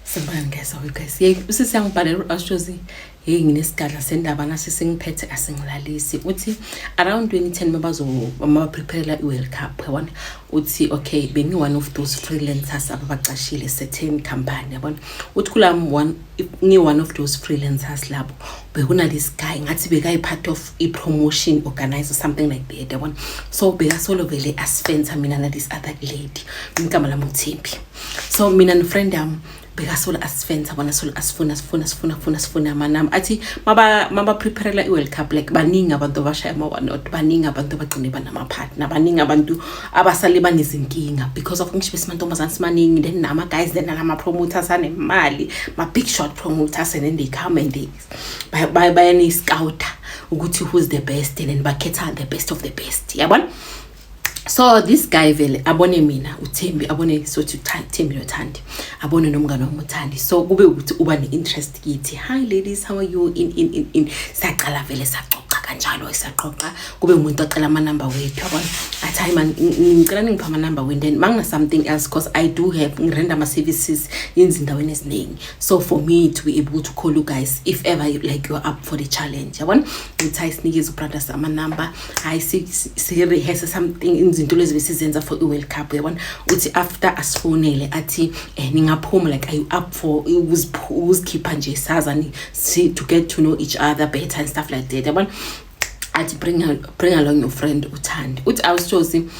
Sibani guys, how you guys? Yey usisiyangibhalela uAstrozi hey nginesigadla sendaba nasi singiphethe asingilalisi uthi around 2010 maba preparela iWorld Cup yabona uthi okay bengi one of those freelancers ababacashile certain company yabona uthi kulami one of those freelancers labo bekuna this guy ngathi bekayi part of a promotion organizer something like that yabona so beka solo vele asfenza mina na this other lady ngikama lami uThembi so mina no friend yami bekasola asifenza bona sola asifuna amanamba athi maba preparela iWorld Cup like baningi abantu abashaya ama-1 baningi abantu abagcine banama partner baningi abantu abasale banezinkinga because of ngisho besimantombazana simaningi then nama guys then nama promoters anemali ma big shot promoters and then they come and they bayani scout ukuthi who's the best and then bakhetha the best of the best yabona. So this guy vele abone mina uThembi abone so to Thembi noThandi abone nomngane wami uThandi so kube ukuthi uba ne-interest kithi. Hi ladies, how are you in saqala vele saxoxa kanjalo isaqoqa kube umuntu ocela ama number wethu yabona athi hayi man ngicela ningipha ama number wethu then mangina something else because I do have ngirenda ama services indaweni eziningi so for me to be able to call you guys if ever like you're up for the challenge yabona ngithi ayisinikeze ubrothers ama number I see rehearse something izinto lezi besizenza for iWorld Cup yabona uthi after asifonele athi ningaphuma like are you up for uzikipha nje sazani see to get to know each other better and stuff like that yabona athi bring along your friend uThandi uthi I was choosing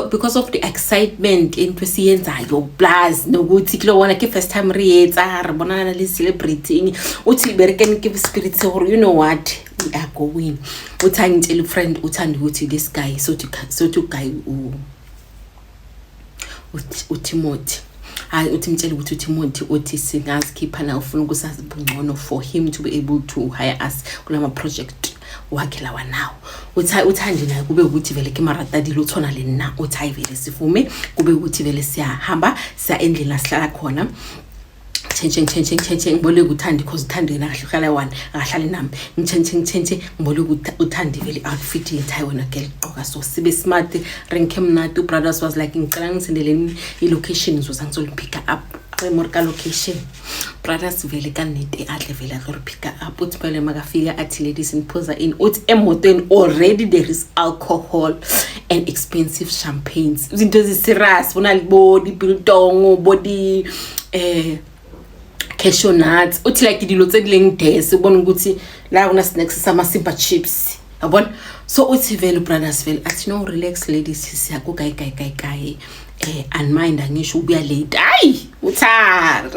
because of the excitement into siyenzayo plus nokuthi kilo wona ke first time rietsa re bonana le celebrating uthi berekeni ke spirit so you know what we are going uthandi tell friend uThandi ukuthi this guy so to guy uTimothy hayi uthi mtshela ukuthi uTimothy uthi singazikhipha na ufuna ukusazi bungcono for him to be able to hire us kulama project wakhe lawa now uThandi naye kube ukuthi vele ke maratadilo uthona le na uthi hayi vele sifume kube ukuthi vele siyahamba siya endlini asihlala khona ngibole ukuthandi because uThandi na kahle one akahlale nami ngibole uThandi vele outfit yethayi wona ke liqoka so sibe smart renke mnatu brothers was like ngicela ngisendeleni i-location ngizozangizola pick up Morka location brothers vele kanete adle vele akho pick up uthi phela makafika athi ladies imphosa in uthi emotweni already there is alcohol and expensive champagnes izinto eziserious bona libodi biltong body cashew nuts uthi like dilo tse dileng dese ubona ukuthi la una snacks sama simple chips yabona so uthi vele brothers vele athi no relax ladies siyaku kai and mind angisho ubuya late ayi uthari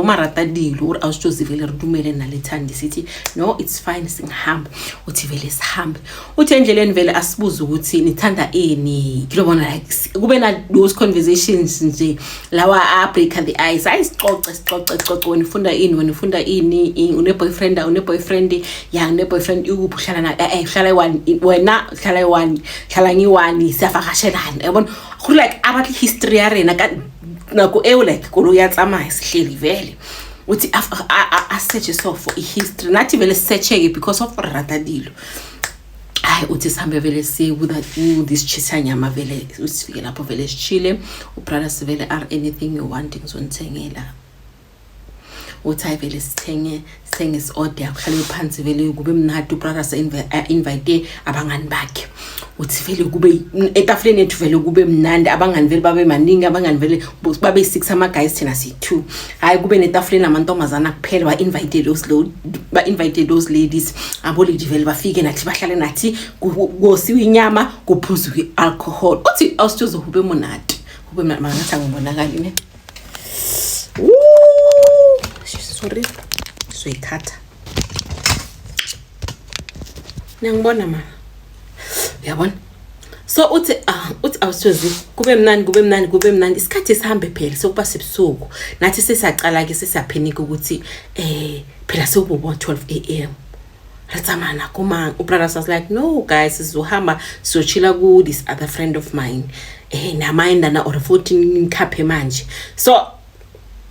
maratadilo uri awusichozi vele ridumele nalethandi sithi no it's fine singihamba uthi vele sihambe uthi endleleni vele asibuze ukuthi nithanda eni kilobona like kube na those conversations nje lawa break the ice ayisixoxe wena ufunda ini une boyfriend ya une boyfriend ukuhlala na hlala one wena hlala one hlala ngiwani siyafakashelana yabona like about history ya rena ka nako like kolo ya tsamaya sihleli vele uthi a search so for history nathi vele searcheke because of ratadilo hayi uthi sambe vele si with this chisanyama vele usifike lapho vele sichile ubrothers vele are anything you want ngizonithengela uthi vele sithenge order kuhlale phansi vele kube mnadi ubrothers invite abangani bakhe uthi vele kube etafuleni ethu vele kube mnandi abangani vele babe maningi abangani vele babe 6 ama guys thina si2 hayi kube netafuleni amantombazana kuphela ba invited those ladies abo lady vele bafike nathi bahlale nathi kosiwe inyama kuphuzwe alcohol uthi awusizo hube monati hube mangathi angibonakali ne sorry soyikhatha nangibona ma yabona so uthi awusizozi kube mnandi isikhathi sihambe phela sokuba sebusuku nathi sesiyacala ke sesiyaphenika ukuthi phela sokuba 12 am ratsamana kuma ubrothers was like no guys sizohamba sizochila ku this other friend of mine namayenda na or 14 khaphe manje so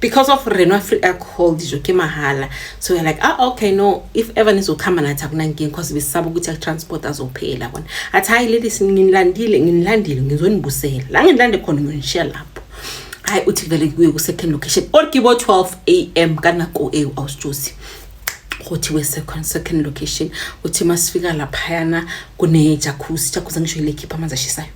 because of Reno free alcohol dijoke mahala so we're like okay no if ever nizokama nathi akunankingi because besaba ukuthi transport azophela bona athi hayi ladies nginilandile ngizonibusela la ngilande khona nginishiya lapho hayi uthi vele kuye ku second location or kibo 12 am kana ko awusijosi uthi we second location uthi masifika lapha yana kune jacuzzi ngisho ile khipha amanzi ashisayo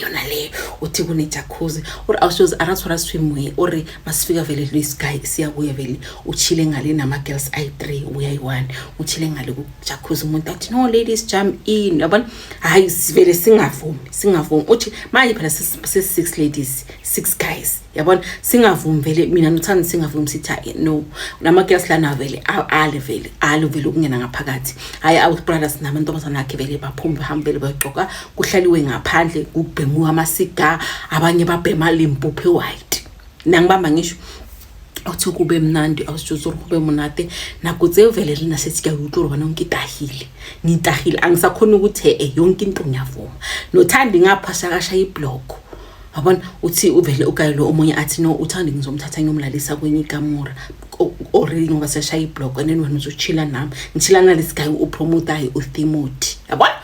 yona le uthi kune jacuzzi or awushows arathora swimwear or masifika vele lo sky siyabuya vele uchile ngale nama girls i3 uya i1 uchile ngale ku jacuzzi umuntu athi no ladies jump in yabona hayi sivele singavumi uthi manje phela sisi 6 ladies 6 guys yabona singavumi vele mina ngithanda singavumi sithi no nama girls lana vele ale vele ukungena ngaphakathi hayi our brothers namantombazana akhe vele baphumbe hambele bayoqoka kuhlaliwe ngaphandle kubhemu amasiga abanye babhema limpuphe white nangibamba ngisho uthi kube mnandi awusijuzo kube munate nakutse vele lina sethi kuyuturo bana ngitahile angisakhona ukuthi yonke into ngiyavuma nothandi ngapha shakasha iblock yabona uthi uvele ukayilo omunye athi no uthandi ngizomthatha ngiyomlalisa kwenye ikamura ori ngoba seshaya iblock and then wena uzochila nami ngithila nalesi guy upromote uTimothy yabona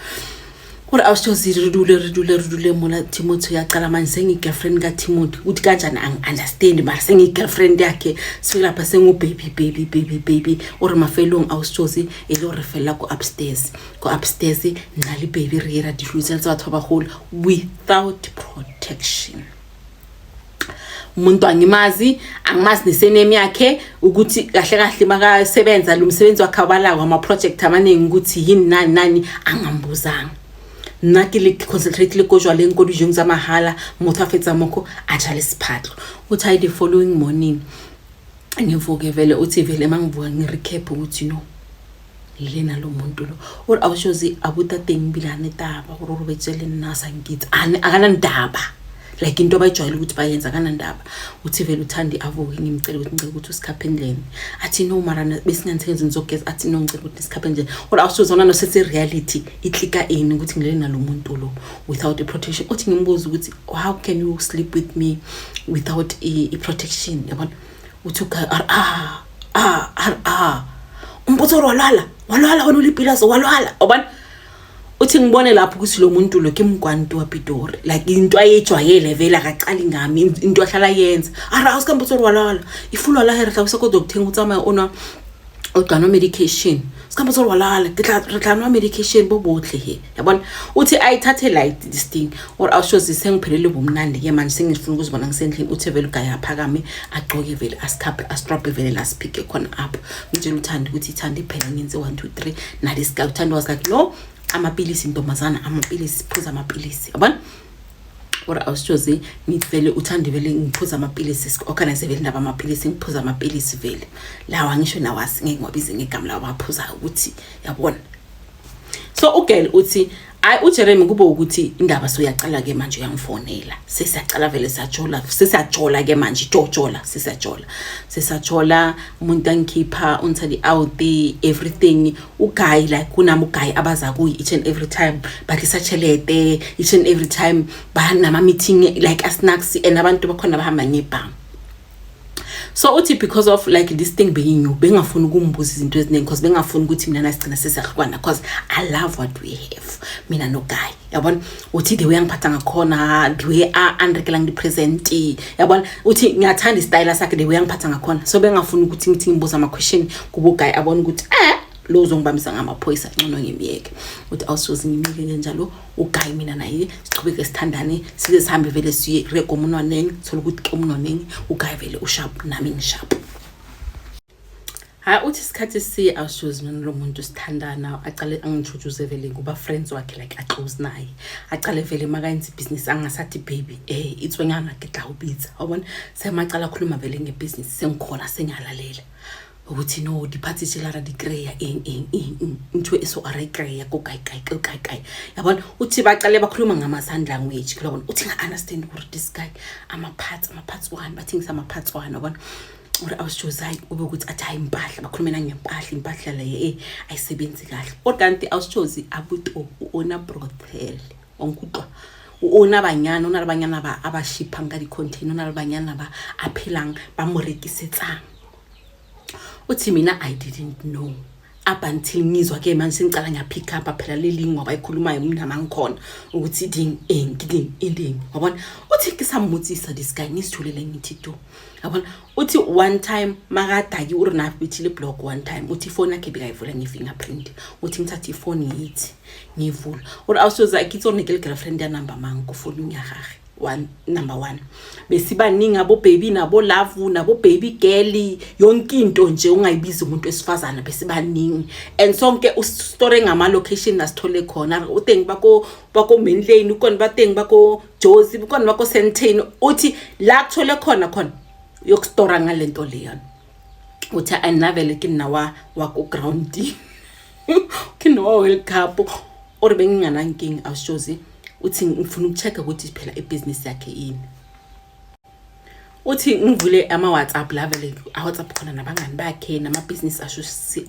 kodwa awusithi ridule mona Timothy uyaqala manje sengigirlfriend ka Timothy uthi kanjani angiunderstand mara sengigirlfriend yakhe sifika lapha sengu baby or mafelong awusithi elo refela ko upstairs nali baby rira diffuses batho ba hole without protection umuntu angimazi nesename yakhe ukuthi kahle makasebenza lo msebenzi wakhe abalawo ama project amaningi ukuthi yini nani angambuzanga nakile concentrate le kojwa le nkodi jong za mahala motho afetsa moko ajale siphatlo uthi the following morning ngivuke vele uthi vele mangivuka ngirecap ukuthi no lena lo muntu lo or awushozi abutateng bilane taba ro betshele nasa ngithi akana ndaba like into bayijwayele ukuthi bayenza kana ndaba uthi vele uthandi avuke ngimcela ukuthi usikhaphe endleni athi no marana besinganthekezi ngizogeza athi no ngicela ukuthi sikhaphe endleni or awusuzona no sethi reality iclicka in ukuthi ngilele nalo muntu lo without a protection uthi ngimbuza ukuthi how can you sleep with me without a protection yabona uthi umbuzo walala wena uliphilazo walala yabona uthi ngibone lapho ukuthi lo muntu lo kimgwantu waPitori like into ayejwayele vela akaqali ngami into ahlala yenza usikambuzo walala ifulwa la herhla usekodwa ukuthenga utsama ona ogano medication sikambuzo walala ngitla medication bobohle he yabona uthi ayithathe light this thing or awushozi sengiphelele bomnandi ke manje sengifuna ukuzibona ngisendlini uthi vele ugaya phakame agqoke vele asikhaphe astrap vele la speak khona up ngitshela uthandi ukuthi ithandi phela ngenze 1 2 3 nalesi guy uthandi was like no amapilisi ntombazana amapilisi phuza amapilisi yabona ora awusijozi ngivele uthandi vele ngiphuza amapilisi organize vele ndaba amapilisi ngiphuza amapilisi vele lawa ngisho nawasi ngeke ngiwabize ngegama lawa baphuza ukuthi yabona so ugel uthi uJeremy kube ukuthi indaba soyaqala ke manje uyangifonela sesiyaqala vele siyajola ke manje sisajola umuntu angikhipha unthali out everything uguy like kunami uguy abaza kuyi each and every time bakisachelete each and every time banama meeting like asnacks and abantu bakhona bahamba ngebhanga. So uthi because of like this thing being new bengafuni ukumbuza izinto eziningi because bengafuni ukuthi mina nasigcina sesiyahlukana because I love what we have mina no guy yabona uthi the way angiphatha ngakhona the way andrekela ngipresent yabona uthi ngiyathanda istyle sakhe the way angiphatha ngakhona so bengafuni ukuthi ngithi ngibuza ama question kubo guy abona ukuthi lo uzongibambisa ngamaphoyisa ngcono ngimiyeke uthi awusoze ngimiyeke njalo uguy mina naye siqhubeke sithandane size sihambe vele siye rekomunwaneni thola ukuthi komunwaneni uguy vele usharp nami ngisharp uthi isikhathi siye awusoze mina lo muntu sithandana aqale angithujuze vele kuba friends wakhe like aqose naye aqale vele makayenza business angasathi baby itswenyana ngidla ubitsa yabona semacala khuluma vele ngebusiness sengikhona sengiyalalela ukuthi no diphatsi tshela di creya into eso ara creya ko kai yabona uthi baqale bakhuluma ngama sign language yabona uthi nga understand ukuthi this guy ama parts one bathingisa ama parts one yabona uri awusijozai ube ukuthi athi impahla bakhulumena ngempahla le ayisebenzi kahle odanti awusijozi abuto uona brothel onkutwa uona banyana ba abashipha ngadi container una banyana ba aphelang ba morekisetsang uthi mina I didn't know up until ngizwa ke manje sengicala ngiyapick up phela lelingwa bayikhulumayo mina mangikhona ukuthi ding ending yabona uthi kisammutsisa this guy ngisithulele ngithi tu yabona uthi one time makadaki urina bithile block one time uthi phone yakhe bekayivula ngefingerprint uthi ngithatha ifone yithi ngivula uri awusoza ikitsone ke girlfriend ya number mangu phone ngiyahage number 1 besibaningi abo baby nabo love nabo baby girl yonke into nje ungayibizi umuntu wesifazana besibaningi and sonke ustory ngama location nasithole khona uThengi bako main lane ukona baThengi bako Jozi ukona bako Sentane uthi la kuthole khona yokustora ngalento leyo uthi anavele kinawa wako ground kinawa World Cup or bengingana inking awushozi uthi ngifuna ukuchecka ukuthi phela ibusiness yakhe yini uthi ngivule ama WhatsApp level WhatsApp khona nabangani bakhe nama business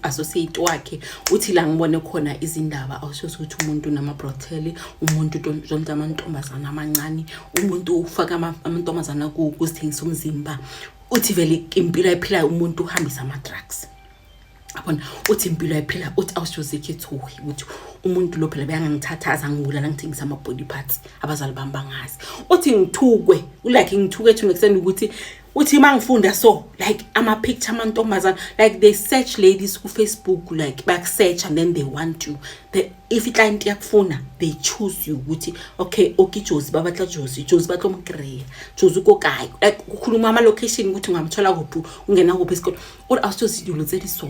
associate wakhe uthi la ngibone khona izindaba awushoza ukuthi umuntu nama brothel umuntu zonke amantombazana amancane umuntu ufaka amantombazana kusithengisa umzimba uthi vele impilo ayiphila umuntu uhambisa ama drugs abona uthi impilo ayiphila uthi awushoze kethuhi ukuthi umuntu lo phela bayangangithatha azangibulala ngithengisa ama body parts abazali bamba ngazi uthi ngithukwe like ngithuke to extend ukuthi uthi mangifunda so like ama picture amantombazana like they search ladies ku Facebook like back search and then they want you if client yakufuna they choose you ukuthi okay Jozi babatla Jozi batlo mkreya Jozi kokayi like ukukhuluma ama location ukuthi ungamthola kuphi ungena kuphi isikole or awusozi idulo zeli so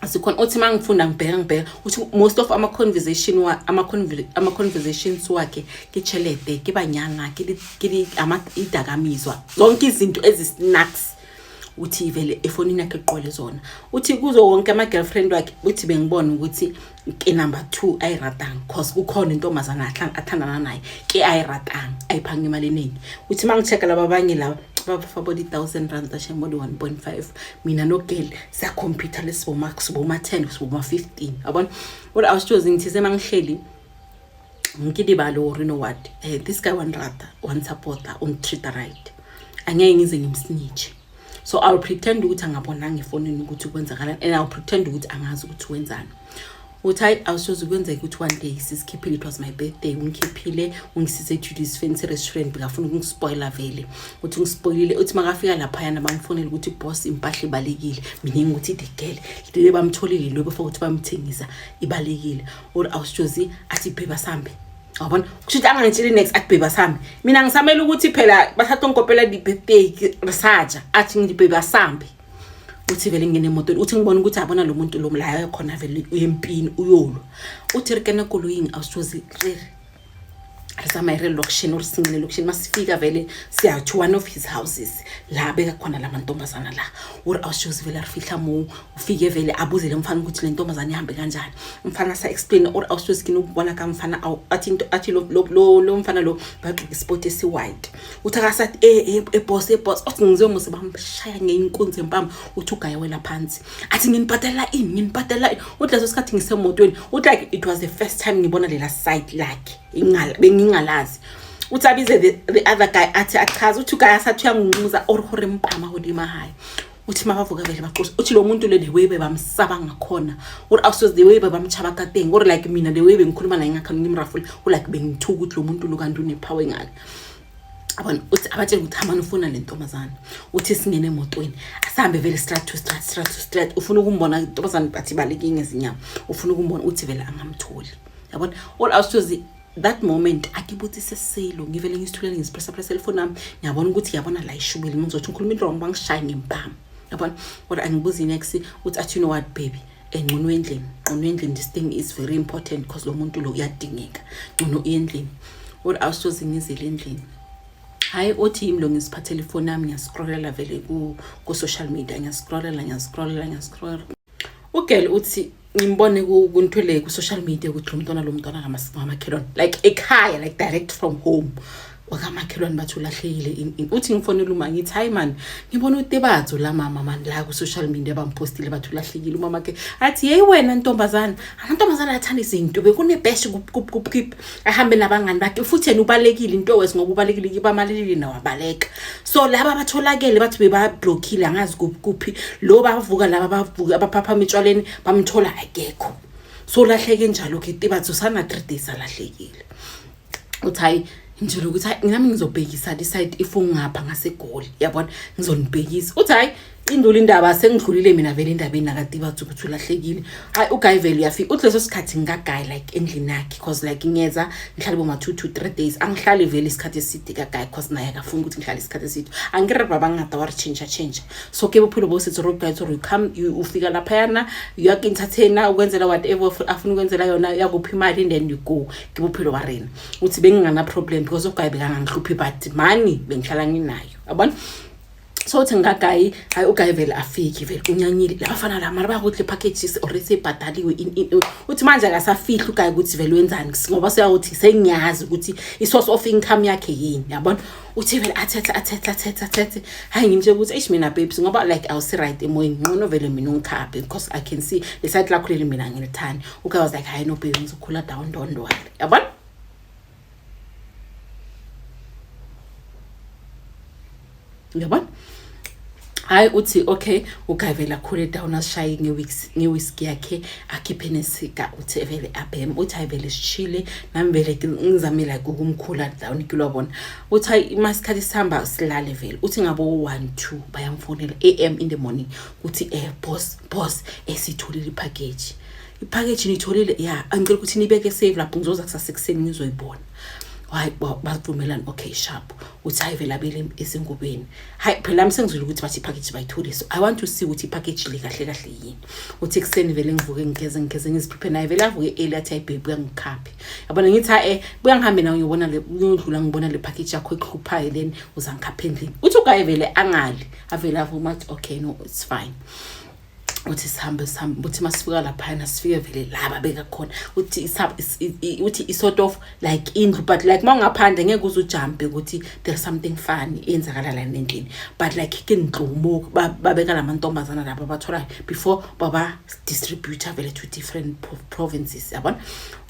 asikhona uthi mangifunda ngibheka uthi most of ama conversations wakhe kichelede kibanyanga kili ama idakamizwa zonke izinto snacks uthi vele efonini yakhe eqole zona uthi kuzo wonke ama girlfriend wakhe uthi bengibona ukuthi ke number 2 ayiratang cause kukhona intombazana athandana naye ke ayiratang ayiphanga imali eningi uthi mangicheka laba abanye laba baba 40,000 rand ashemodi 1.5 mina no girl sa computer lesibo max bo ma 10 bo ma 15 yabona what I was choosing thize mangihleli ngikidibalo or you know what this guy one rata one supporter on treat right angeke ngize ngimsnitch so I'll pretend ukuthi angabona ngefonini ukuthi kwenzakala and I'll pretend ukuthi angazi ukuthi wenzani uthi awusoze kwenza ukuthi one day sisikhiphile it was my birthday ungikhiphile ungisise to this fancy restaurant bekafuna ukungispoiler vele uthi ngispoilile uthi makafika lapha yana bamfonela ukuthi boss impahla ibalekile mina ngithi the girl le bamtholile lo before ukuthi bamthengisa ibalekile or awusoze athi bheba sambe yabona kushuthi angangitsheli next athi bheba sambe mina ngisamela ukuthi phela bathatha onkopela di birthday research athi ngidibheba sambe uthi vele ngene emotweni uthi ngibona ukuthi abona lo muntu lo mlayo khona vele uyempini uyolo uthi rikene koloying awusozi asama relocation or single location masifika vele siya to one of his houses la beka khona la mantombazana la or awushozi vele arifihla mo ufike vele abuzele mfana ukuthi le ntombazana ihambe kanjani mfana sa explain or awushozi kini ukubona ka mfana athi lo mfana lo bagqika sport esi white uthakasathi boss uthi ngizomusa bamshaya ngeinkunzi empama uthi ugaya wela phansi athi nginipatela ini uthi leso sikhathi ngisemotweni uthi like it was the first time ngibona lela side lakhe bengingalazi uthabize the other guy athi achaza uthi guy asathi uyangunquza or hore mpama hodima hayi uthi mabavuka vele baqosa uthi lo muntu le webe bamsaba ngakhona or also the webe bamchaba kaThengi or like mina the webe ngikhuluma naye ngakho ngimrafula like bengithuka ukuthi lo muntu lo kanti une power ngale abona uthi abatshela ukuthi hamani ufuna le ntombazana uthi singene emotweni asambe vele straight to straight ufuna ukumbona intombazana bathi baleki ngezinyama ufuna ukumbona uthi vele angamtholi yabona all also that moment akibuthi seselo ngivele ngisithulele ngispressa cellphone nami ngiyabona ukuthi yabona la ishubile ngizothi ngikhuluma into wrong bangishaye ngempama yabona kodwa angibuzi next uthi athi you know what baby engcono endlini this thing is very important because lo muntu lo uyadingeka ngcono endlini what awusoze ngizele endlini hayi uthi yimi lo ngisiphathele ifone yami ngiyascrolla vele ku social media ngiyascrolla ugel uthi ngimbone kunthule ku social media ukuthi lo mntwana kamakhelwane like ekhaya like direct from home wakamakhelwane bathu lahlekile uthi ngifonela uma ngithi hayi man ngibona uTebatho la mama man la ku social media bampostile bathu lahlekile umama ke athi hey wena ntombazana amantombazana athanda izinto bekune bash kup ahambe nabangani bakhe futhi yena ubalekile into wesi ngoba ubalekile kibamaleli nawabaleka so laba batholakele bathi beba blockile angazi kuphi lo bavuka laba bavuka abaphapha mitshwaleni bamthola akekho so lahleke njalo ke Tebatho sana 3 days alahlekile uthi hayi ngitshela ukuthi hayi nami ngizobhekisa decide if ungapha ngaseGoli yabona ngizonibhekisa uthi hayi indula indaba sengidlulile mina vele indabeni nakatiba ukuthi ulahlekile hayi uGuy vele uyafika uthi leso sikhathi ngikaGuy like endlini yakhe because like ngiyeza ngihlala boma 2 to 3 days angihlali vele isikhathi eside kaGuy because naye akafuni ukuthi ngihlale isikhathi eside angireba bangada war change so ke bophelo bosithi roguy to come ufika lapha yana uyak entertainer ukwenzela whatever afuna ukwenzela yona yakuphi imali then you go ke bophelo warena uthi bengingana problem because uGuy bekangangihluphi but money bengihlala nginayo yabona so uthi ngakaGuy hayi uGuy vele afiki vele unyanyile labafana la mara bakuthi packages already ebhadaliwe uthi manje akasafihla uGuy ukuthi vele wenzani ngoba siyawuthi sengiyazi ukuthi isource of income yakhe yini yabona uthi vele athethe hayi ngimtshela ukuthi eish mina babes ngoba like I was right emoyeni ngcono vele mina ungikhaphe because I can see le side lakho leli mina ngilithanda uGuy was like hayi no babe ngizokhula down don't worry yabona yabona hayi uthi okay uGuy vele akhule down ashaye ngeweeks yakhe akhiphe nesika uthi vele abhem uthi hayi vele sichile nami vele ngizame like ukumkhula down kilobona uthi hayi imasikhathi sihamba silale vele uthi ngabo 1 2 bayamfonela AM in the morning uthi boss esitholile ipackage nitholile yeah angicela ukuthi nibeke save lapho ngizoza kusasekuseni ngizoyibona hayi bavumelana okay sharp uthi hayi vele abele esengubeni hayi phela mse ngizwile ukuthi bathi ipackage bayithole so I want to see ukuthi ipackage le kahle yini uthi ekseni vele ngivuke ngigeze ngiziprepare naye vele avuke early athi hayi babe uyangikhaphi yabona ngithi buya ngihambe nawe uyobona le uyodlula ngibona le package yakho ekhuphayo then uzangikhapha endlini uthi uGuy vele angali avele avuma okay no it's fine uthi sihambe uthi masifika lapha na sifike vele laba beka khona uthi i sort of like indlu but like mawungaphandle ngeke uzujump ukuthi there's something funny enzakala la endlini but like kindlumo babeka lamantombazana lapha bathola before baba distributor vele to different provinces yabona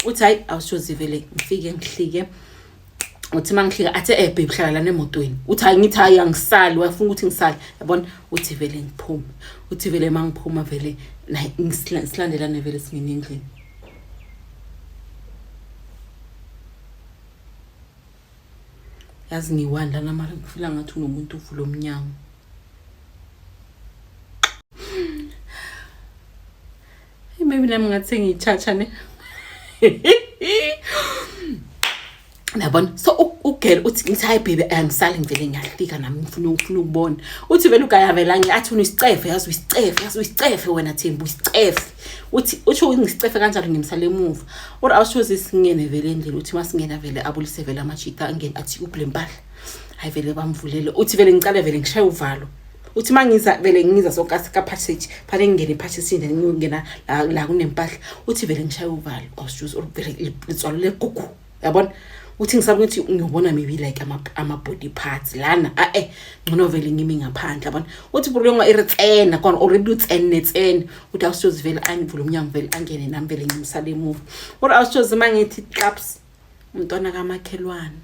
uthi hayi awushozi vele ngifike ngihlike uthi mangihlika athi babe hlala la nemotweni uthi hayi ngithi hayi angisali wafuna ukuthi ngisali yabona uthi vele ngiphume uthi vele mangiphuma vele ngisilandelane vele singene endlini yazi ngiwanda namara ngifila ngathi unomuntu uvula umnyango maybe nami ngathi ngichacha ne yabona so ugirl uthi ngithi hayi baby angisali ngivele ngiyahlika nami ngifuna ukubona uthi vele uGuy vele ngathi unisicefe yazi usicefe wena Thembu usicefe uthi uthi ngisicefe kanjalo ngimsale emuva or awushozi singene vele endlela uthi masingena vele abulise vele amachita angene athi ubule impahla hayi vele bamvulele uthi vele ngicale vele ngishaya uvalo uthi mangiza vele ngiza sokasika passage phale ngene passage inde ngingena la kunempahla uthi vele ngishaya uvalo awushozi or vele litswalo legugu yabona uthi ngisabe ukuthi ngiyobona maybe like ama body parts lana ngcono vele ngimi ngaphandle yabona uthi bulonga iritsena kon already utsene uthi awusozi vele angivula umnyango vele angene nami vele ngimsale emuva or awusozi mangithi claps umntwana kamakhelwane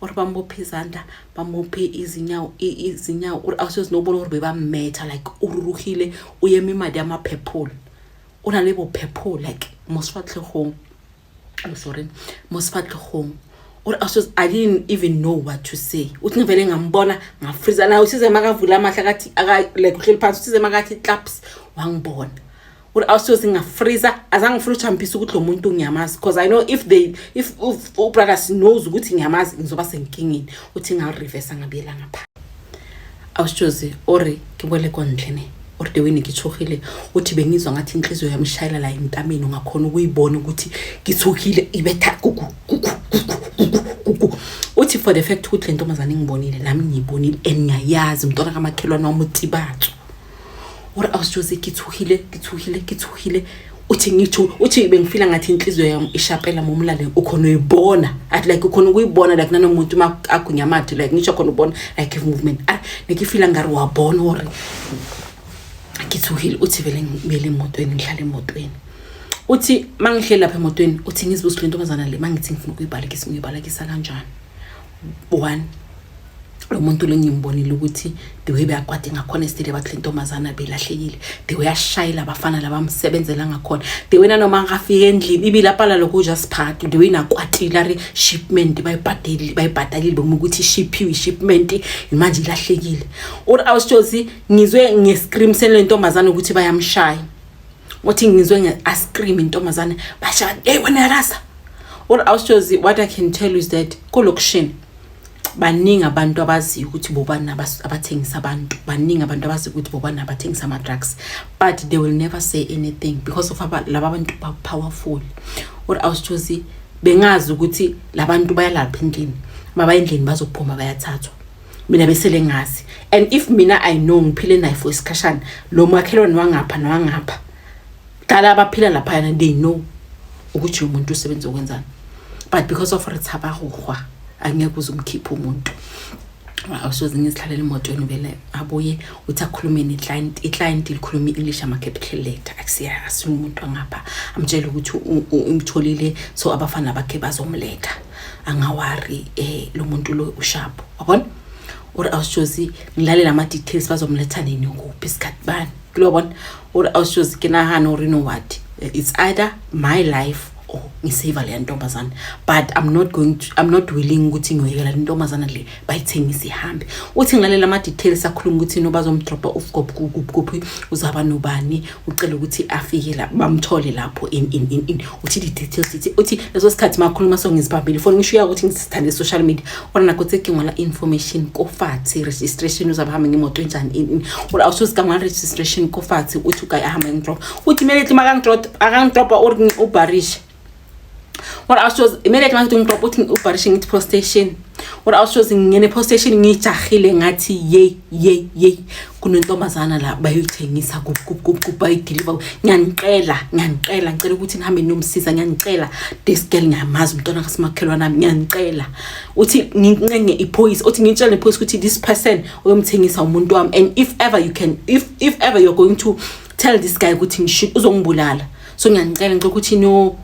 or bambophe izandla bamophe izinyawo or awusozi nobona or bebametha like ururuhile uyema imali ama purple unalebo purple like mosfatle home I'm sorry mosfatle home or I didn't even know what to say uthi ngivele ngambona ngafreeza na usize makavula amahla kathi like uhleli phansi usize makathi claps wangibona or awusoze ngafreeza azangifuna uchampisa ukuthi lo muntu ngiyamazi because I know if brothers knows ukuthi ngiyamazi ngizoba senkingeni uthi ngareverse ngabiyela ngapha awusoze ore kibole kondlene or the wini ngithukhile uthi bengizwa ngathi inhliziyo yamshayela la entameni ungakhona ukuyibona ukuthi ngithukhile ibetha uthi for the fact ukuthi lentombazana ngibonile nami ngiyibonile engiyazi umntwana kamakhelwane wamutibathu or awusoze ngithukhile uthi ngithu uthi bengifila ngathi inhliziyo yami ishapela momlale ukhona uyibona at like ukhona ukuyibona like nanomuntu akunyamathi like ngisho khona ubona like movement nekifila ngari wabona or ngithukhile uthi vele ngibele emotweni ngihlala emotweni uthi mangihleli lapha emotweni uthi ngizibuza le ntombazana le mangithi ngifuna ukuyibalekisa kanjani 1 lo muntu lo ngimbonile ukuthi the way beyakwade ngakhona esitile bathi lentombazana belahlekile, the way ashayela abafana labamsebenzela ngakhona, the way nanoma ngafika endlini ibilaphala lokho just part, the way nakwatila re shipment bayibhadalile boma ukuthi shiphiwe shipment manje ilahlekile. Or awushozi ngizwe ngescream selentombazana ukuthi bayamshaya, uthi ngizwe ngeascream intombazana basha hey wena rasa. Or awushozi what I can tell you is that kolokshini baningi abantu abazi ukuthi bobani abathengisa abantu, baningi abantu abazi ukuthi bobani abathengisa ama drugs, but they will never say anything because of laba bantu powerful. Or awushozi bengazi ukuthi labantu bayalapha endlini, maba endlini bazophuma bayathathwa, mina besele ngazi. And if mina I know ngiphile naye for isikashana, lo makhelwane wangapha nawangapha dala abaphila lapha yana they know ukuthi umuntu usebenza ukwenzani, but because of rithaba hohwa angeke uzumkhipha umuntu. Awusoze ngizihlalele emotweni vele abuye uthi akhulume neclient, iclient likhuluma English ama capital letter, akusiya umuntu ngapha amtshela ukuthi umtholile so abafana bakhe bazomletha, angawari lo muntu lo usharp wabona. Or awusoze ngilalela ama details bazomletha nini kuphi isikhathi bani kulobona. Or awusoze kena hana or you know what, it's either my life or ngisave le ntombazana, but I'm not willing ukuthi ngiyoyela le ntombazana le bayithengisa ihambe. Uthi ngilalela ama details akhuluma ukuthi no bazomdropa off kuphi uzaba nobani, ucela ukuthi afike la bamthole lapho in uthi the details uthi leso sikhathi makhuluma so ngizibambile phone ngisho ukuthi ngisithande social media ona nakho ngwala information kofathi registration uzabahamba ngemoto enjani or awusuka ngwa registration kofathi uthi ugayi ahamba ngidrop uthi immediately akangidropa or ubarish. What I was immediately want to drop uthi ubarish ngithi post station. What I was ngene post station ngijahile ngathi yey kunentombazana la bayithengisa kup bayideliver. Ngiyanicela ngicela ukuthi nihambe nomsiza, ngiyanicela this girl ngiyamazi umntwana kaSimakhelwane nami, ngiyanicela uthi ngincenge ipolice, uthi ngitshele ipolice ukuthi this person oyomthengisa umuntu wami, and if ever you're going to tell this guy ukuthi ngishit uzongibulala, so ngiyanicela ngicela ukuthi no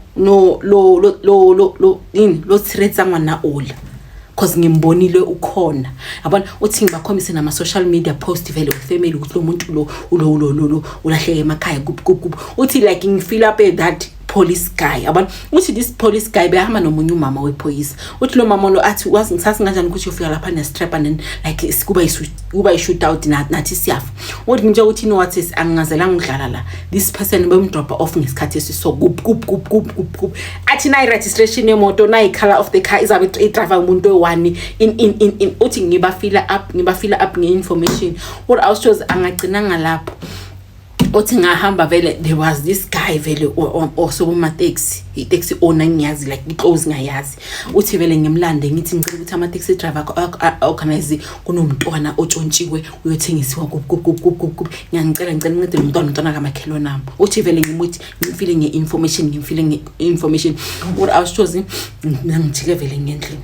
lo threats ngwana ola cause ngimbonile ukhona yabona. Uthi ngibakhombise nama social media post vele family ukuthi lo muntu lo ulahleke emakhaya kup uthi like ngifeel up that police guy yabona. Uthi this police guy behamba nomunye umama wepolice, uthi lo mama lo athi wazi ngisasi kanjani ukuthi ufika lapha ne strap and like kuba shoot out nathi siyafa. Uthi nje uthi no what is angazela ngidlala la this person bemdropa off ngesikhathi esiso kup athi na registration yemoto na color of the car izabe driver umuntu oyi1 in uthi ngibafila up nge-information. What I was just angagcina ngalapho uthi ngahamba vele there was this guy vele also kuma taxi, i-taxi owner ngiyazi like i-close ngayazi. Uthi vele ngimlande ngithi ngicela ukuthi ama taxi driver organize kunomntwana otshontshiwe uyothengisiwa kup ngiyangicela ngicede umntwana kamakhelwane nami. Uthi vele ngimuthi ngimfile nge-information what I was choosing ngijike vele ngendlini.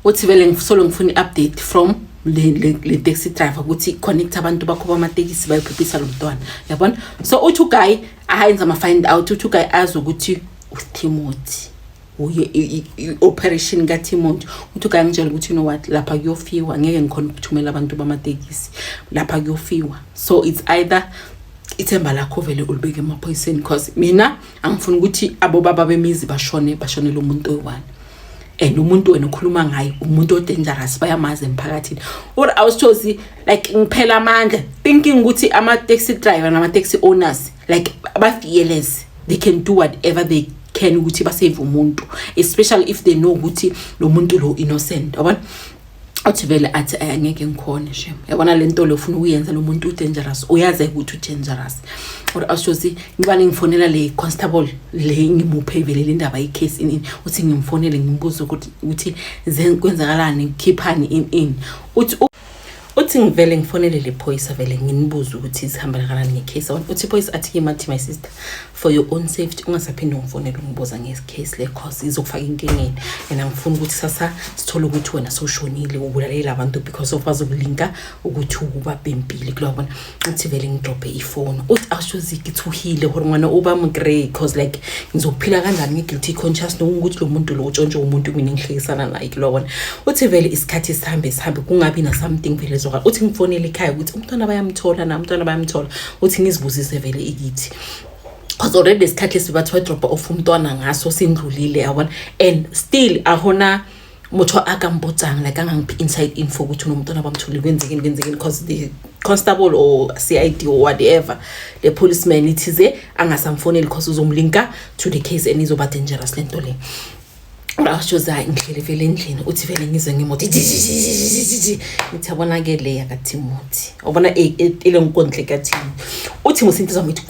Uthi vele ngifuna i-update from le taxi driver ukuthi connect abantu bakho bamatekisi bayiphiphisa lo mntwana yabona. So uthi guy ayenza ama find out uthi guy azi ukuthi uTimothy uye operation ka Timothy. Uthi guy ngitshela ukuthi you know what lapha kuyofiwa ngeke ngikhona ukuthumela abantu bamatekisi lapha kuyofiwa, so it's either ithemba lakho vele ulibeke emaphoyiseni because mina angifuni ukuthi abo baba bemizi bashone lo muntu oyi1 and umuntu wena ukhuluma ngaye umuntu odangerous bayamazi emphakathini. Or I was choosing like ngiphela amandla thinking ukuthi ama taxi driver nama taxi owners like aba fearless, they can do whatever they can ukuthi ba save umuntu, especially if they know ukuthi lo muntu lo innocent yabona. Uthi vele athi angeke ngikhona nje yabona lento lo ufuna ukuyenza lo muntu dangerous uyazi ukuthi dangerous. Or awushozi ngibale ngifonela le constable le ngimuphe vele le ndaba icase in uthi ngimfonele ngimbuza ukuthi kwenzakalani khiphani in uthi uthi ngivele ngifonele le phoyisa vele nginibuza ukuthi isihambela kanani ngecase uthi phoyisa athi mathi my sister for your own safety ungasaphinde ungifonele ungibuza ngecase le cause izokufaka inkingeni and ngifuna ukuthi sasa sithole ukuthi wena soshonile ubulalela abantu because of bazokulinka ukuthi ukuba bempili kulobona uthi vele ngidrope ifone uthi ashozi ngithuhile hore ngwana uba mgrey cause like ngizophila kanjani ngi-guilty conscious nokuthi lo muntu lo utshontshe umuntu mina ngihlekisana naye kulobona uthi vele isikhathi sihambe kungabi na something vele zoka uthi ngifonele ekhaya ukuthi umntwana bayamthola uthi ngizibuzise vele ikithi because already isikhathi sibathi drop off umntwana ngaso sindlulile yabona and still ahona motho akambotsang like angangiphi inside info ukuthi unomntwana bamtholi kwenzekeni because the constable or CID or whatever the policeman ithize angasamfoneli because uzomlinka to the case and izoba dangerous lento le Ashoza ngihlele vele endlini uthi vele ngizwe ngimoto ngithi yabona ke le yakaTimothy ubona ile nkonhle kaThini uthi musinto zami ithi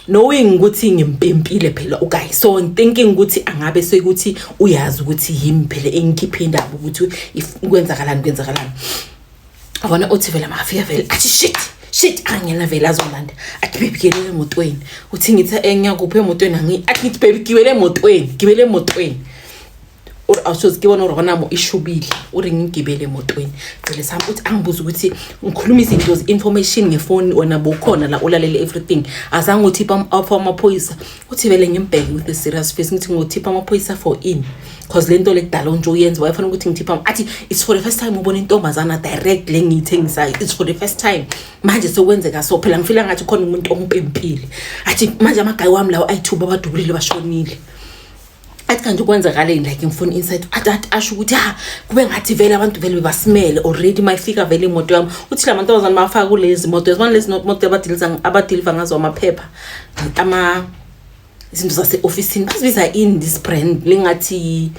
knowing ukuthi ngimpempile phela uguys so thinking ukuthi angabe sekuthi uyazi ukuthi yimi phela engikhiphe indaba ukuthi kwenzakalani abona uthi vele mafika vele athi shit angena vele azolanda athi baby gibele emotweni uthi ngithi engiyakuphe emotweni athi ngithi baby gibele emotweni awushozi kibona urona mo ishubile uri ngigibele emotweni vele sami uthi angibuza ukuthi ngikhuluma izinto information ngefoni wena bokhona la ulalele everything azange uthipa amaphoyisa uthi vele ngimbheke with a serious face ngithi ngothipa amaphoyisa for in because lento lekudala nje uyenza wayefana ukuthi ngithipa athi it's for the first time ubona intombazana direct lengiyithengisayo it's for the first time manje sokwenzeka so phela ngifila ngathi khona umuntu ompempile athi manje amagayi wami lawo ayithuba abadubulile bashonile athi kanti kwenzakaleni like ngifuna insight athi asho ukuthi kube ngathi vele abantu vele bebasimele already mayifika vele imoto yami uthi la bantu abazana bafaka kulezi moto yazibona lezi moto abadiliva ngazo amaphepha izinto zase officeini basibiza in this brand lengathi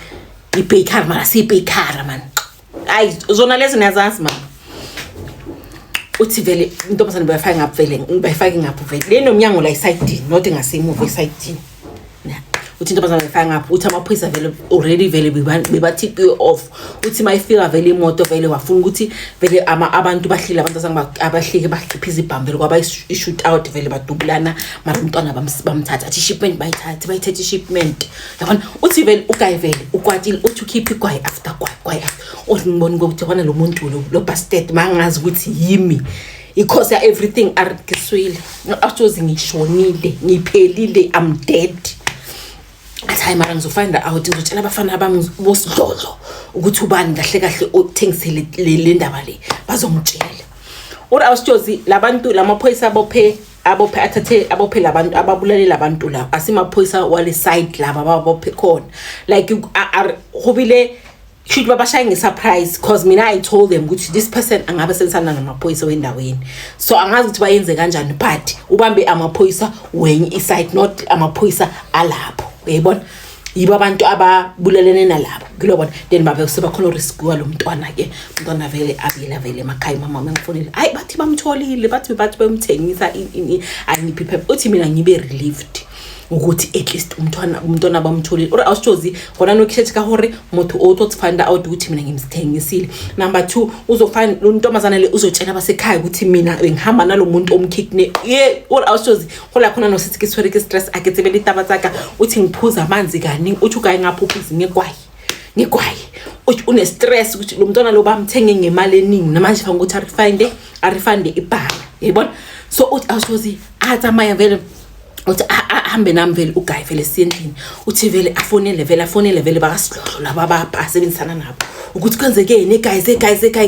iBaker mara siBaker man ayi zona lezi niyazazi man uthi vele into abazana bayifaka ngapha vele bayifaka ngapha vele leno mnyango la iside not ngasemuva iside uthi into abazana bayifaka ngapha uthi amaphoyisa vele already vele bebathip off uthi mayifika vele imoto vele wafuna ukuthi vele abantu bahlile abantu abahlike bakhiphiza ibhambelo kwaba shoot out vele badubulana mara umntwana bamthatha athi shipment bayithatha shipment yabona uthi vele ugayi vele ukwatile uthi keep igwayi after gwayi uthi ngibona ukuthi khona lo muntu lo bastard mangazi ukuthi yimi because everything arikiswile actually ngishonile ngiphelile I'm dead athi mara ngizofind out ngizotshela abafana bami bosidlodlo ukuthi ubani kahle ukuthengisele le ndaba le bazongitshela uri awusithozi labantu lamaphoyisa abophe athathe abophe labantu ababulalela abantu la asimaphoyisa wale side laba abophe khona like hobile should babashaya ngesurprise because mina I told them ukuthi this person angabe sensana namaphoyisa wendaweni so angazi ukuthi bayenze kanjani but ubambe amaphoyisa wenye iside not amaphoyisa alapho uyabona yiba abantu ababulalene nalabo ngilobona then babe sebakhona risk walo mntwana ke umntwana vele abila vele emakhaya mama ngifonile hayi bathi bamtholile bathi bemthengisa ayiphi phepha uthi mina ngibe relieved ukuthi at least umntwana bamtholile or awusithozi khona nokhethi ka hore motho othi find out ukuthi mina ngimsithengisile number 2 uzofana lo ntombazana le uzotshela basekhaya ukuthi mina ngihamba nalo muntu omkidney or awusithozi khola khona no sithi kiswere stress aketsebele itaba tsaka uthi ngiphuza amanzi kani uthi ugayi ngaphuphi ngegwayi uthi une stress ukuthi lo mntwana lo bamthenge ngemali eningi namanje fa ngokuthi arifande ibhanga yabona so uthi awusithozi athamaya vele uthi ahambe nami vele ugayi vele sendlini uthi vele afonele vele bakasidlodlo laba abasebenzisana nabo ukuthi kwenzekeni guys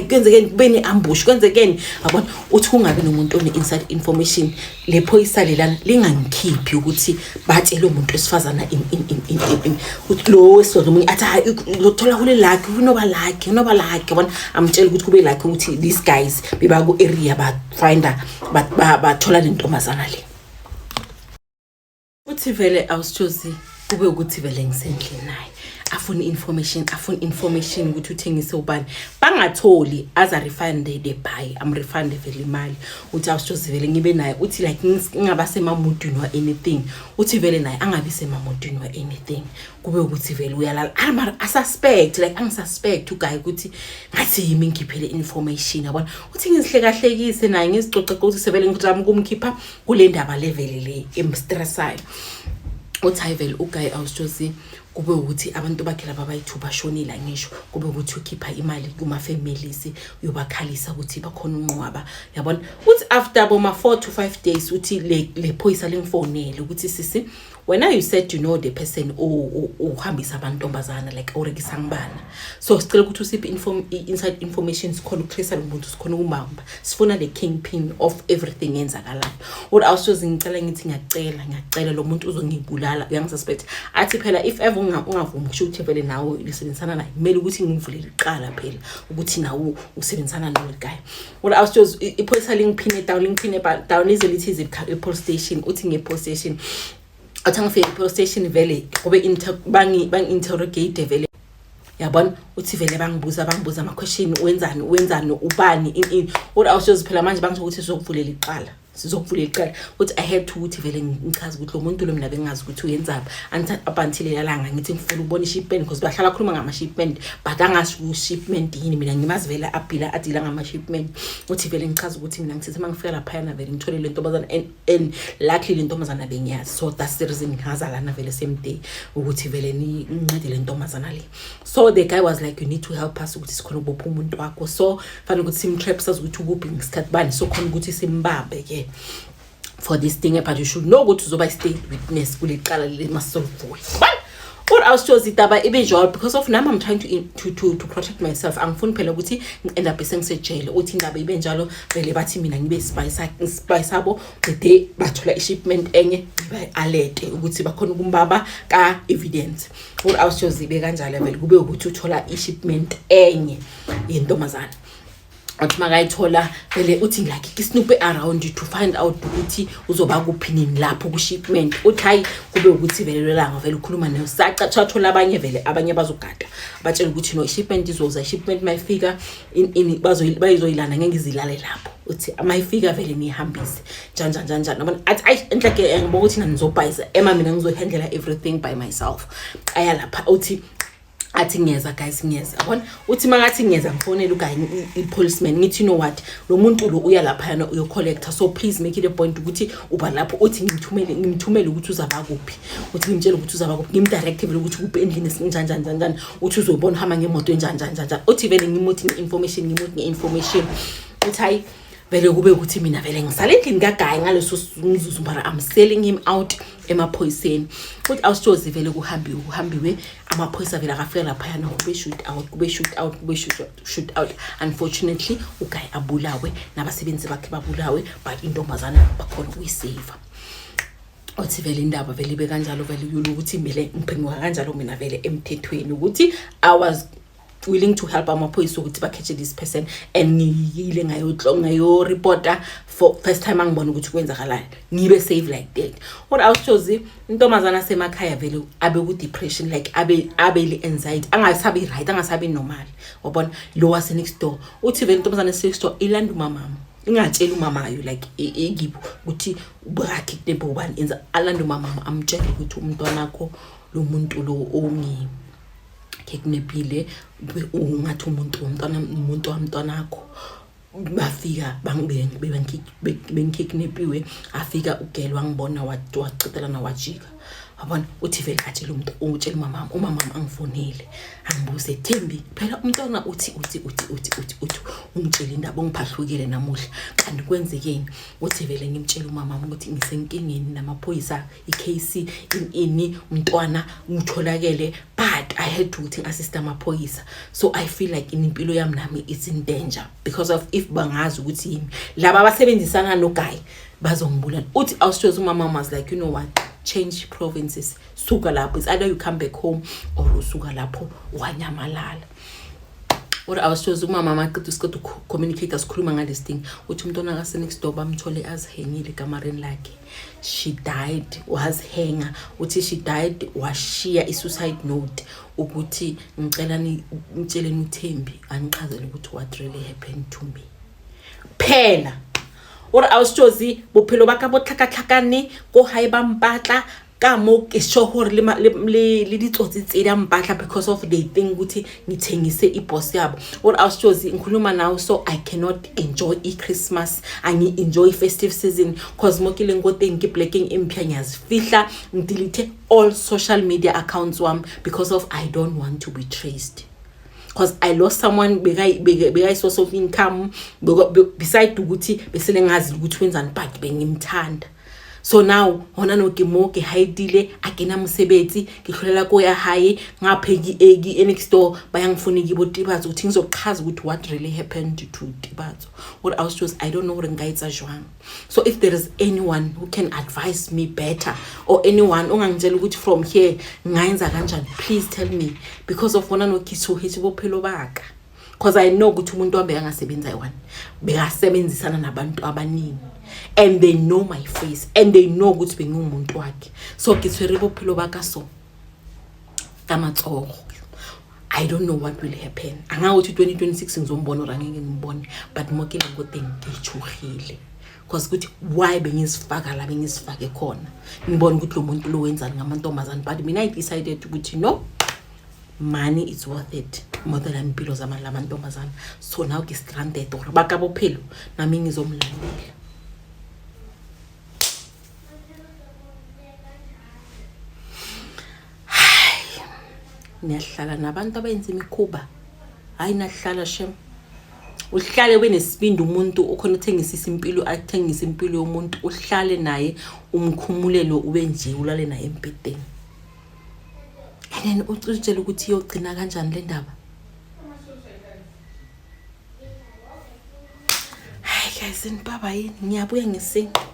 kwenzekeni kubeni ambush kwenzekeni yabona uthi kungabi nomuntu one inside information le phoyisa lelana lingangikhiphi ukuthi batshele umuntu esifazana in uthi lo wesidlodlo umunye athi lothola kule lakhe unoba lakhe yabona amtshela ukuthi kube lakhe ukuthi these guys beba ku area ba finder bathola lentombazana le uthi vele awusithozi kube ukuthi vele ngisendlini naye afuna information ukuthi uthengise ubani bangatholi aza refund the buy am refund vele imali uthi awushozi vele ngibe naye uthi like ngingaba semamudini wa anything uthi vele naye angabi semamudini wa anything kube ukuthi vele uyalala I suspect like angisuspect uguy ukuthi ngathi yimi ngiphele information yabona uthi ngizihlekahlekise naye ngizicoce ukuthi sevele ngizama ukumkhipha kule ndaba level le emstressayo uthi vele uguy awushozi kube ukuthi abantu bakhe laba bayithu bashonila ngisho kube ukuthi ukhipha imali kuma families uyobakhalisa ukuthi bakhona unqwaba yabona uthi after boma 4 to 5 days uthi le phoyisa lengfonele ukuthi sisi when you said you know the person uhambisa abantombazana like orekisa ngibana so sicela ukuthi usiphi inside information sikhona ukutrace umuntu sikhona ukumamba sifuna the kingpin of everything yenzakalayo what also ngicela ngithi ngiyacela lo muntu uzongibulala uyangisuspect athi phela if ever ungavumi kusho ukuthi vele nawe lisebenzisana naye kumele ukuthi ngivulele iqala phela ukuthi nawe usebenzisana nawe guy what also iphoyisa lingphine down izelithi police station uthi ngepolice station athangifike police station vele kube bangi interrogate vele yabona uthi vele bangibuza ama question wenzani ubani in what also phela manje bangisho ukuthi sizokuvulela iqala uthi I had to uthi vele ngichaza ukuthi lo muntu lo mina bengazi ukuthi uyenzaphi until yalanga ngithi ngifuna ukubona shipment because bahlala khuluma ngama shipment but angazi ku shipment yini mina ngimazi vele abhila adila ngama shipment uthi vele ngichaza ukuthi mina ngithethe mangifika lapha yana vele ngithole le ntombazana and luckily le ntombazana bengiyazi so that's the reason ngaza lana vele same day ukuthi vele nincede le ntombazana le so the guy was like you need to help us ukuthi sikhona ukubopha umuntu wakho so fanele ukuthi simtrap sazukuthi ukuphi ngesikhathi bani so khona ukuthi simbambe ke for this thing but you should know ukuthi uzoba state witness kuliqala le masolvule or I was choose itaba ibenjalo because of now I'm trying to protect myself angifuni phela ukuthi end up sengisejele uthi indaba ibenjalo vele bathi mina ngibe spice abo the day bathola ishipment enye alete ukuthi bakhona ukumbaba ka evidence or I was choose ibe kanjalo vele kube ukuthi uthola ishipment enye yentomazana athi makayithola vele uthi like kisnope around you to find out ukuthi uzoba kuphini lapho ku shipment uthi hayi kube ukuthi vele lelanga vele ukhuluma nayo saca thathola abanye bazogada batshela ukuthi no shipment izoza shipment mayifika in bayizoyilana ngeke ngizilale lapho uthi mayifika vele nihambise njani noma athi enhleke ngibo ukuthi nizobhayisa mina ngizohandle everything by myself ayalapha uthi athi ngiyeza guys ngiyeza yabona uthi makathi ngiyeza ngifonela uguy ipoliceman ngithi you know what lo muntu lo uya lapha yana uyo collector so please make it a point ukuthi uba lapho uthi ngimthumele ukuthi uzaba kuphi uthi ngimtshela ukuthi uzaba kuphi ngimdirective ukuthi kuphi endlini njani uthi uzobona hamba ngemoto njani uthi vele ngimuthi information uthi hayi vele kube ukuthi mina vele ngisale endlini kaGuy ngaleso umzuzu bara I'm selling him out emaphoyiseni uthi awushozi vele kuhambiwe amaphoyisa vele akafika lapha yana kube shoot out unfortunately uGuy abulawe nabasebenzi bakhe babulawe but intombazana bakhona ukuyisave uthi vele indaba vele ibe kanjalo vele ukuthi mele ngiphenguka kanjalo mina vele emthethweni ukuthi I was willing to help amaphoyisa ukuthi bakhethe this person and ngiyile ngayo reporter for first time angibona ukuthi kwenzakalayo ngibe save like that what I was choose intombazana semakhaya vele abe ku depression like abe anxiety angasabi right angasabi normal wabona lo wase next door uthi vele intombazana next door ilanda umama ingatshela umama yo like egibo ukuthi ubrakhe tempo ubani enza alanda umama amtshela ukuthi umntwana wakho lo muntu lo ongi keknepile ungathi umuntu wamntwana wakho bafika bengikeknepiwe afika ugelwa ngibona wacithelana wajika wabona uthi vele atshela umuntu utshela umama angifonele angibuze Thembi phela umntwana uthi ungitshela indaba ngiphahlukile namuhla kanti kwenzekeni uthi vele ngimtshela umama ukuthi ngisenkingeni namaphoyisa iCase ini umntwana ngitholakele but I had to assist amaphoyisa so I feel like impilo yami nami it's in danger because of if bangazi ukuthi yimi laba abasebenzisana noGuy bazongibulala uthi awushoza umama was like you know what change provinces suka lapho it's either you come back home or usuka lapho wanyamalala Or I was choosing my mama to communicate as khuluma ngale thing uthi umntwana ka next door bamthole azihengile kamareni lakhe. She died was hanger uthi she died washiya suicide note ukuthi ngicela ngitsheleni uThembi anichazele ukuthi what really happened to me. Phela or I was choosing bophelo ba ka botlhakatlhakane go hae ba mpatla ka mo ke sho hore le ditsotsi tse di mpatla because of they think ukuthi ngithengise iboss yabo. Or I was choosing ngikhuluma now so I cannot enjoy Christmas and enjoy festive season cause mo ke leng go teng ke blacking impanyas fihla ngidelete all social media accounts wam because of I don't want to be traced. Cause I lost someone begai source of income beside ukuthi besele ngazi ukuthi wenzani but bengimthanda. So now hona no ke mo ke haidile akena mosebetsi ke hlolela ko ya hae ngapheki egi next door bayangifuna ikibo Tibatso ukuthi ngizochaza ukuthi what really happened to Tibatso. What I was just I don't know what ngaitsa jwang. So if there is anyone who can advise me better or anyone ongangitshela ukuthi from here ngayenza kanjani, please tell me because of hona no kitsohetse bophelo baka. Cause I know ukuthi umuntu wambe angasebenza yiwani bekasebenzisana nabantu abaningi and they know my face and they know ukuthi bengumuntu wakhe. So kitshwere bophelo baka so kamatsogo. I don't know what will happen. Angathi 2026 ngizombona orangeke ngimbone but mokele ngoteng ngijugile. Cause ukuthi why bengizifaka la bengizifake khona. Ngibona ukuthi lo muntu lo wenzani ngamantombazana but mina I decided ukuthi no, money is worth it more than impilo zamantombazana. So now ke stranded or baka bophelo nami ngizomlandela. Niyahlala nabantu abenza imikhuba hayi nahlala shem uhlale wenesibindi umuntu okhona uthengisisa impilo athengisa impilo yomuntu uhlale naye umkhumulelo ube nje ulale naye empedeni and then ucutshela ukuthi yogcina kanjani le ndaba. Hi guys and bye bye, ngiyabuya ngesinto.